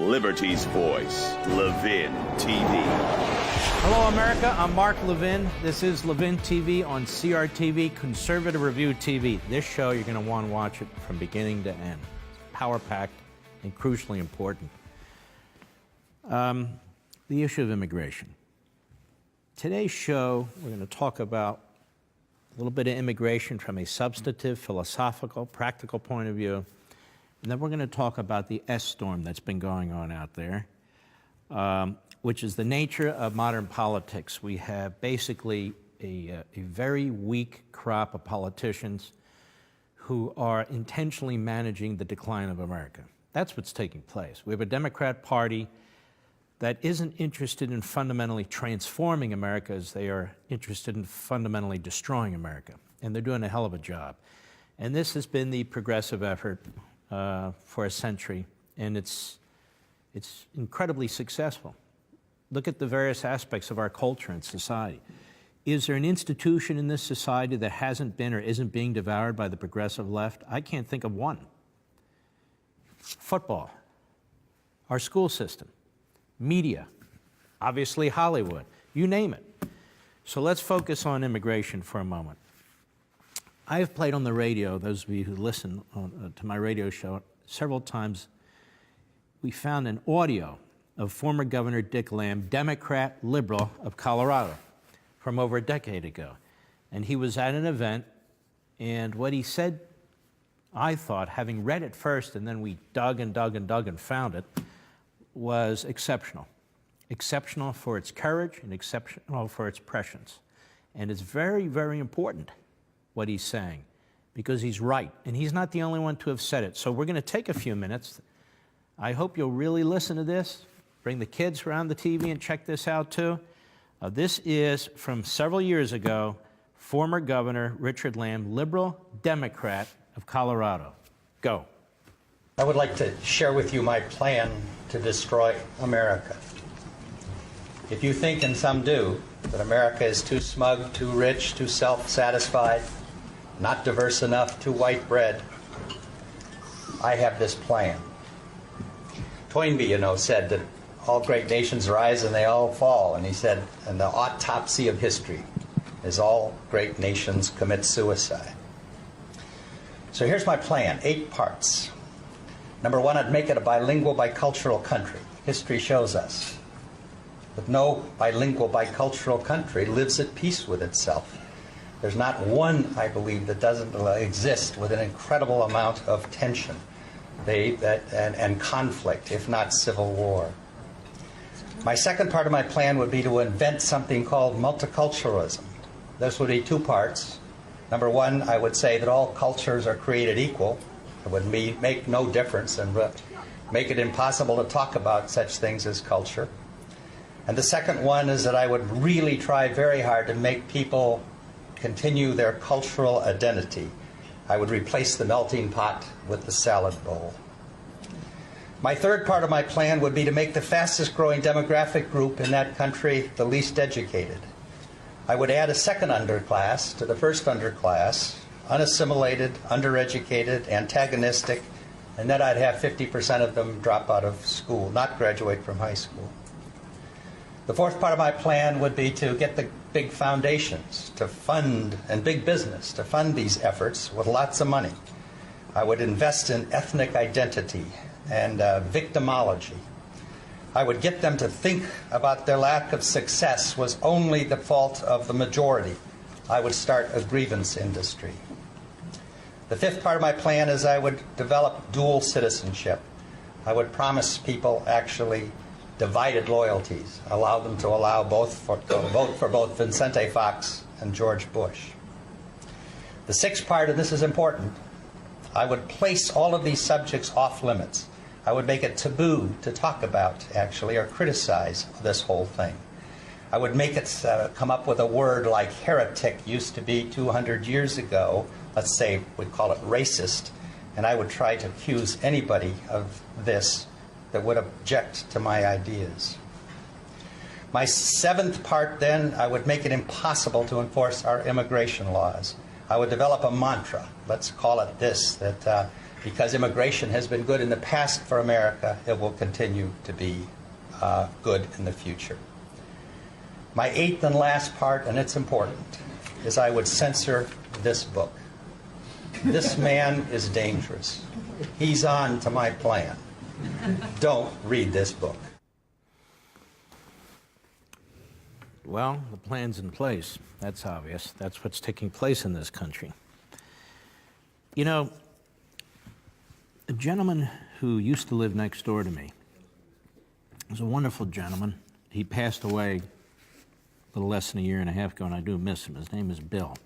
liberty's voice, Levin TV. Hello, America. I'm Mark Levin. This is Levin TV on CRTV, Conservative Review TV. This show, you're going to want to watch it from beginning to end. Power-packed and crucially important. The issue of immigration. Today's show, we're going to talk about a little bit of immigration from a substantive, philosophical, practical point of view. And then we're going to talk about the S-storm that's been going on out there, which is the nature of modern politics. We have basically a very weak crop of politicians who are intentionally managing the decline of America. That's what's taking place. We have a Democrat Party that isn't interested in fundamentally transforming America as they are interested in fundamentally destroying America. And they're doing a hell of a job. And this has been the progressive effort for a century, and it's incredibly successful. Look at the various aspects of our culture and society. Is there an institution in this society that hasn't been or isn't being devoured by the progressive left? I can't think of one. Football, our school system, media, obviously Hollywood, you name it. So let's focus on immigration for a moment. I have played on the radio, those of you who listen to my radio show, several times. We found an audio of former Governor Dick Lamb, Democrat liberal of Colorado, from over a decade ago. And he was at an event, and what he said, I thought, having read it first, and then we dug and dug and dug and found it, was exceptional. Exceptional for its courage and exceptional for its prescience. And it's very, very important what he's saying, because he's right. And he's not the only one to have said it. So we're going to take a few minutes. I hope you'll really listen to this. Bring the kids around the TV and check this out too. This is from several years ago, former Governor Richard Lamb, liberal Democrat of Colorado. Go. I would like to share with you my plan to destroy America. If you think, and some do, that America is too smug, too rich, too self-satisfied, not diverse enough, too white bread, I have this plan. Toynbee, said that all great nations rise and they all fall. And he said, and the autopsy of history is all great nations commit suicide. So here's my plan, 8 parts. Number 1, I'd make it a bilingual, bicultural country. History shows us that no bilingual, bicultural country lives at peace with itself. There's not one, I believe, that doesn't exist with an incredible amount of tension and conflict, if not civil war. My second part of my plan would be to invent something called multiculturalism. This would be 2 parts. Number 1, I would say that all cultures are created equal. It would make no difference and make it impossible to talk about such things as culture. And the second one is that I would really try very hard to make people continue their cultural identity. I would replace the melting pot with the salad bowl. My third part of my plan would be to make the fastest growing demographic group in that country the least educated. I would add a second underclass to the first underclass, unassimilated, undereducated, antagonistic, and then I'd have 50% of them drop out of school, not graduate from high school. The fourth part of my plan would be to get the big foundations to fund, and big business to fund these efforts with lots of money. I would invest in ethnic identity and victimology. I would get them to think about their lack of success was only the fault of the majority. I would start a grievance industry. The fifth part of my plan is I would develop dual citizenship. I would promise people actually divided loyalties, allow them to vote for both Vicente Fox and George Bush. The sixth part, and this is important, I would place all of these subjects off limits. I would make it taboo to talk about, actually, or criticize this whole thing. I would make it come up with a word like heretic used to be 200 years ago. Let's say we'd call it racist. And I would try to accuse anybody of this that would object to my ideas. My seventh part, then, I would make it impossible to enforce our immigration laws. I would develop a mantra, let's call it this, that Because immigration has been good in the past for America, it will continue to be good in the future. My eighth and last part, and it's important, is I would censor this book. This man is dangerous. He's on to my plan. Don't read this book. Well, the plan's in place. That's obvious. That's what's taking place in this country. You know, a gentleman who used to live next door to me was a wonderful gentleman. He passed away a little less than a year and a half ago, and I do miss him. His name is Bill.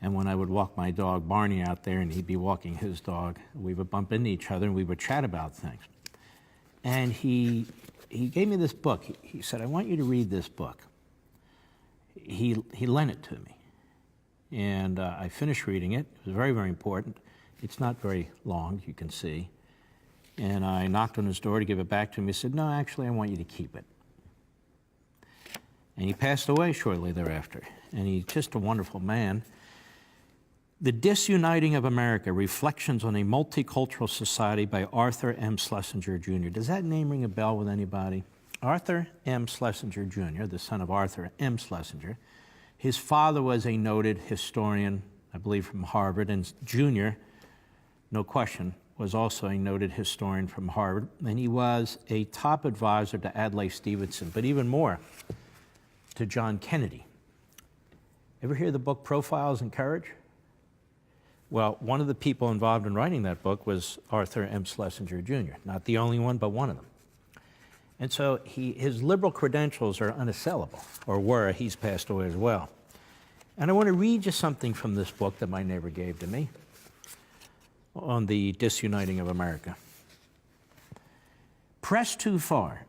And when I would walk my dog Barney out there and he'd be walking his dog, we would bump into each other and we would chat about things. And he gave me this book. He said, I want you to read this book. He lent it to me. And I finished reading it. It was very, very important. It's not very long, you can see. And I knocked on his door to give it back to him. He said, no, actually, I want you to keep it. And he passed away shortly thereafter. And he's just a wonderful man. The Disuniting of America, Reflections on a Multicultural Society by Arthur M. Schlesinger, Jr. Does that name ring a bell with anybody? Arthur M. Schlesinger, Jr., the son of Arthur M. Schlesinger. His father was a noted historian, I believe from Harvard, and Jr., no question, was also a noted historian from Harvard, and he was a top advisor to Adlai Stevenson, but even more, to John Kennedy. Ever hear the book Profiles in Courage? Well, one of the people involved in writing that book was Arthur M. Schlesinger, Jr., not the only one, but one of them. And so his liberal credentials are unassailable, or were. He's passed away as well. And I want to read you something from this book that my neighbor gave to me on the Disuniting of America. Pressed too far,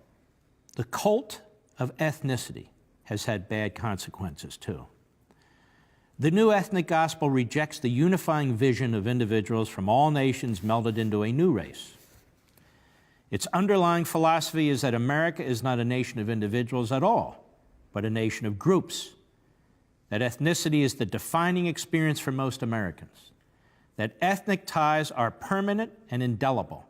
the cult of ethnicity has had bad consequences, too. The new ethnic gospel rejects the unifying vision of individuals from all nations melded into a new race. Its underlying philosophy is that America is not a nation of individuals at all, but a nation of groups. That ethnicity is the defining experience for most Americans. That ethnic ties are permanent and indelible,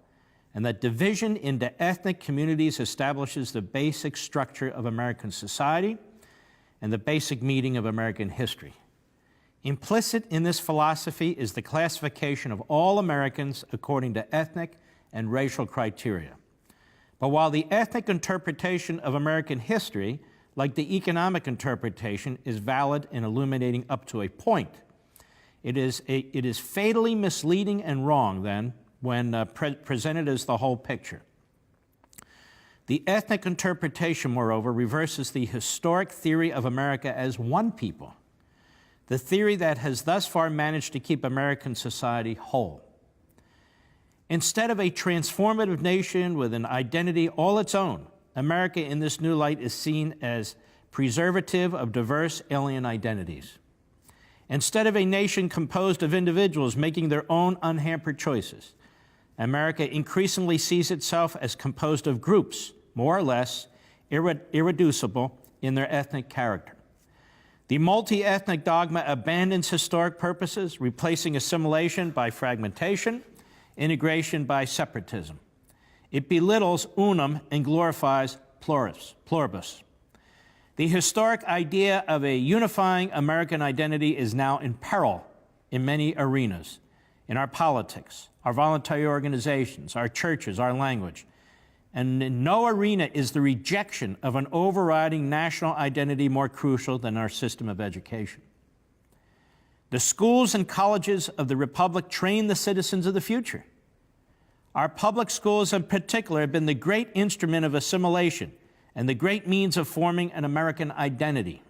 and that division into ethnic communities establishes the basic structure of American society and the basic meaning of American history. Implicit in this philosophy is the classification of all Americans according to ethnic and racial criteria. But while the ethnic interpretation of American history, like the economic interpretation, is valid and illuminating up to a point, it is fatally misleading and wrong, then, when presented as the whole picture. The ethnic interpretation, moreover, reverses the historic theory of America as one people, the theory that has thus far managed to keep American society whole. Instead of a transformative nation with an identity all its own, America in this new light is seen as preservative of diverse alien identities. Instead of a nation composed of individuals making their own unhampered choices, America increasingly sees itself as composed of groups, more or less irreducible in their ethnic character. The multi-ethnic dogma abandons historic purposes, replacing assimilation by fragmentation, integration by separatism. It belittles unum and glorifies pluribus. The historic idea of a unifying American identity is now in peril in many arenas, in our politics, our voluntary organizations, our churches, our language. And in no arena is the rejection of an overriding national identity more crucial than our system of education. The schools and colleges of the Republic train the citizens of the future. Our public schools in particular have been the great instrument of assimilation and the great means of forming an American identity.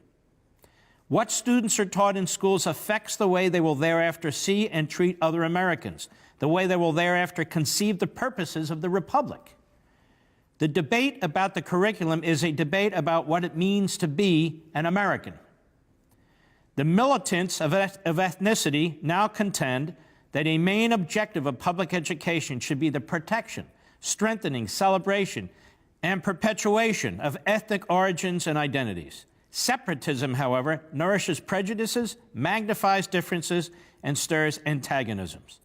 What students are taught in schools affects the way they will thereafter see and treat other Americans, the way they will thereafter conceive the purposes of the Republic. The debate about the curriculum is a debate about what it means to be an American. The militants of ethnicity now contend that a main objective of public education should be the protection, strengthening, celebration, and perpetuation of ethnic origins and identities. Separatism, however, nourishes prejudices, magnifies differences, and stirs antagonisms.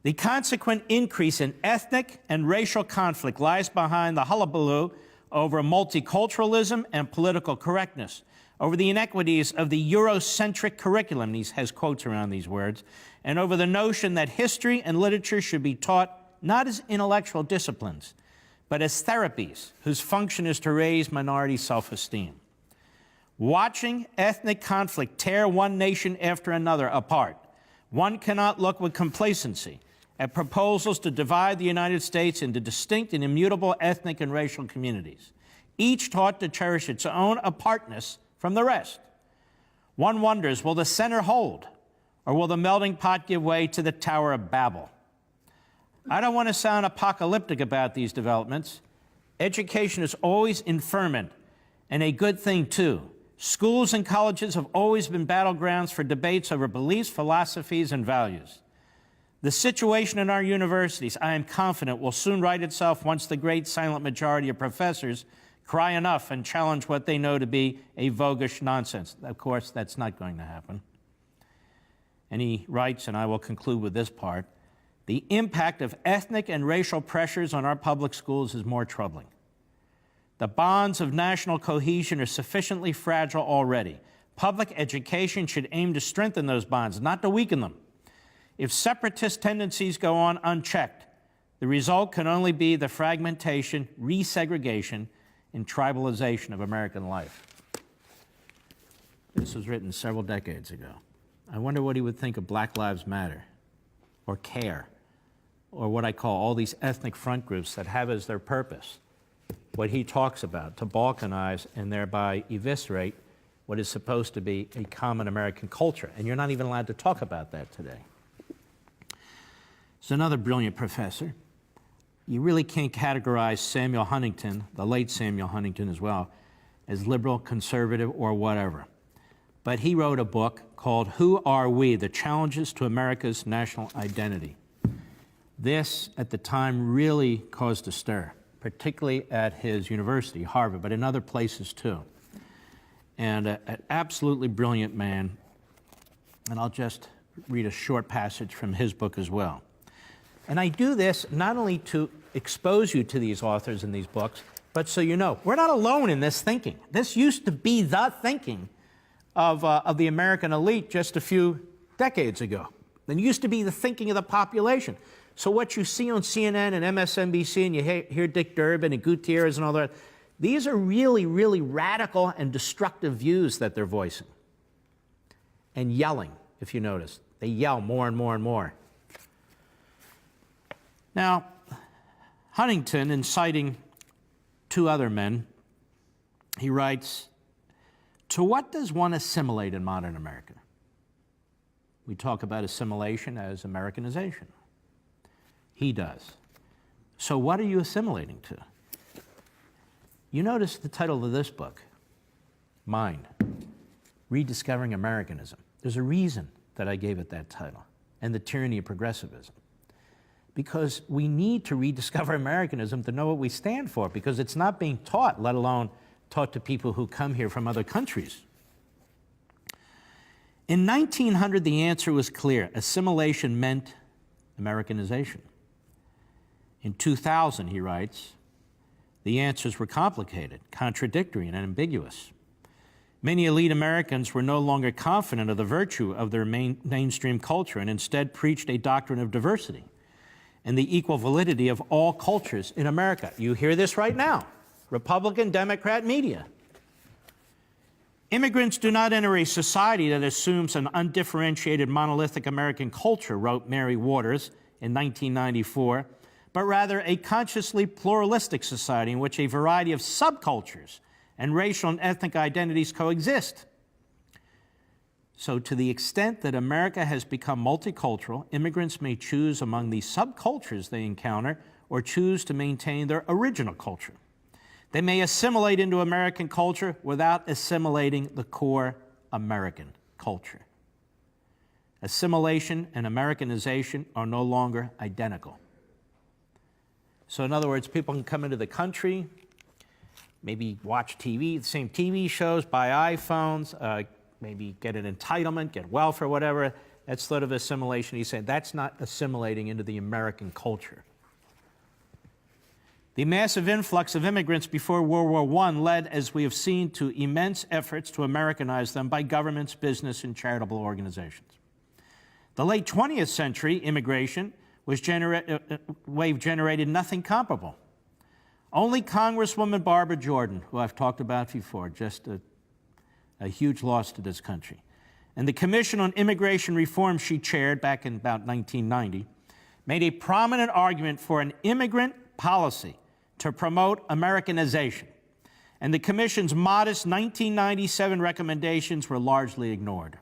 The consequent increase in ethnic and racial conflict lies behind the hullabaloo over multiculturalism and political correctness, over the inequities of the Eurocentric curriculum, he has quotes around these words, and over the notion that history and literature should be taught not as intellectual disciplines, but as therapies whose function is to raise minority self-esteem. Watching ethnic conflict tear one nation after another apart, one cannot look with complacency at proposals to divide the United States into distinct and immutable ethnic and racial communities, each taught to cherish its own apartness from the rest. One wonders, will the center hold, or will the melting pot give way to the Tower of Babel? I don't want to sound apocalyptic about these developments. Education is always in ferment, and a good thing, too. Schools and colleges have always been battlegrounds for debates over beliefs, philosophies, and values. The situation in our universities, I am confident, will soon right itself once the great silent majority of professors cry enough and challenge what they know to be a voguish nonsense. Of course, that's not going to happen. And he writes, and I will conclude with this part, the impact of ethnic and racial pressures on our public schools is more troubling. The bonds of national cohesion are sufficiently fragile already. Public education should aim to strengthen those bonds, not to weaken them. If separatist tendencies go on unchecked, the result can only be the fragmentation, resegregation, and tribalization of American life. This was written several decades ago. I wonder what he would think of Black Lives Matter, or CARE, or what I call all these ethnic front groups that have as their purpose what he talks about, to balkanize and thereby eviscerate what is supposed to be a common American culture. And you're not even allowed to talk about that today. There's another brilliant professor. You really can't categorize Samuel Huntington, the late Samuel Huntington as well, as liberal, conservative, or whatever. But he wrote a book called Who Are We? The Challenges to America's National Identity. This, at the time, really caused a stir, particularly at his university, Harvard, but in other places too. And an absolutely brilliant man. And I'll just read a short passage from his book as well. And I do this not only to expose you to these authors and these books, but so you know, we're not alone in this thinking. This used to be the thinking of the American elite just a few decades ago. It used to be the thinking of the population. So what you see on CNN and MSNBC, and you hear Dick Durbin and Gutierrez and all that, these are really, really radical and destructive views that they're voicing. And yelling, if you notice. They yell more and more and more. Now, Huntington, in citing two other men, he writes, to what does one assimilate in modern America? We talk about assimilation as Americanization. He does. So what are you assimilating to? You notice the title of this book, mine, Rediscovering Americanism. There's a reason that I gave it that title, and the tyranny of progressivism. Because we need to rediscover Americanism to know what we stand for, because it's not being taught, let alone taught to people who come here from other countries. In 1900, the answer was clear. Assimilation meant Americanization. In 2000, he writes, the answers were complicated, contradictory, and ambiguous. Many elite Americans were no longer confident of the virtue of their mainstream culture and instead preached a doctrine of diversity and the equal validity of all cultures in America. You hear this right now. Republican, Democrat media. Immigrants do not enter a society that assumes an undifferentiated monolithic American culture, wrote Mary Waters in 1994, but rather a consciously pluralistic society in which a variety of subcultures and racial and ethnic identities coexist. So to the extent that America has become multicultural, immigrants may choose among the subcultures they encounter or choose to maintain their original culture. They may assimilate into American culture without assimilating the core American culture. Assimilation and Americanization are no longer identical. So in other words, people can come into the country, maybe watch TV, the same TV shows, buy iPhones, maybe get an entitlement, get welfare, whatever. That's sort of assimilation. He said that's not assimilating into the American culture. The massive influx of immigrants before World War I led, as we have seen, to immense efforts to Americanize them by governments, business, and charitable organizations. The late 20th century immigration wave generated nothing comparable. Only Congresswoman Barbara Jordan, who I've talked about before, just a huge loss to this country, and the Commission on Immigration Reform she chaired back in about 1990, made a prominent argument for an immigrant policy to promote Americanization, and the Commission's modest 1997 recommendations were largely ignored.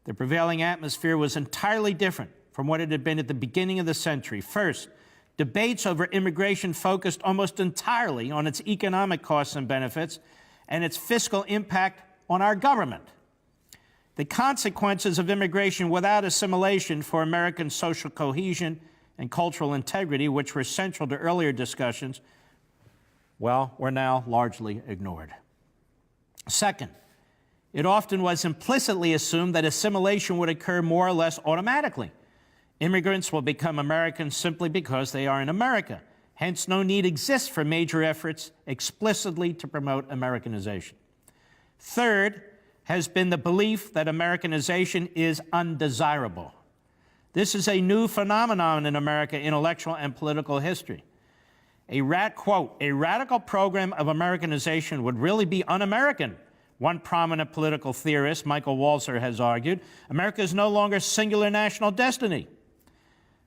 The prevailing atmosphere was entirely different from what it had been at the beginning of the century. First, debates over immigration focused almost entirely on its economic costs and benefits and its fiscal impact on our government. The consequences of immigration without assimilation for American social cohesion and cultural integrity, which were central to earlier discussions, well, were now largely ignored. Second, it often was implicitly assumed that assimilation would occur more or less automatically. Immigrants will become Americans simply because they are in America. Hence, no need exists for major efforts explicitly to promote Americanization. Third has been the belief that Americanization is undesirable. This is a new phenomenon in American intellectual and political history. Quote, a radical program of Americanization would really be un-American. One prominent political theorist, Michael Walzer, has argued, America is no longer singular national destiny.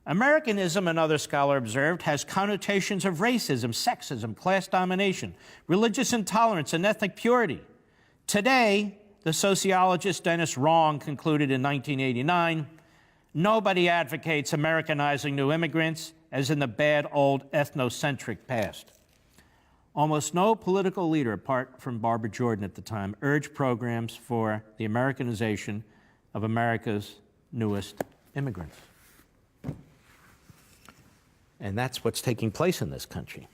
Americanism, another scholar observed, has connotations of racism, sexism, class domination, religious intolerance, and ethnic purity. Today, the sociologist Dennis Wrong concluded in 1989, nobody advocates Americanizing new immigrants as in the bad old ethnocentric past. Almost no political leader, apart from Barbara Jordan at the time, urged programs for the Americanization of America's newest immigrants. And that's what's taking place in this country.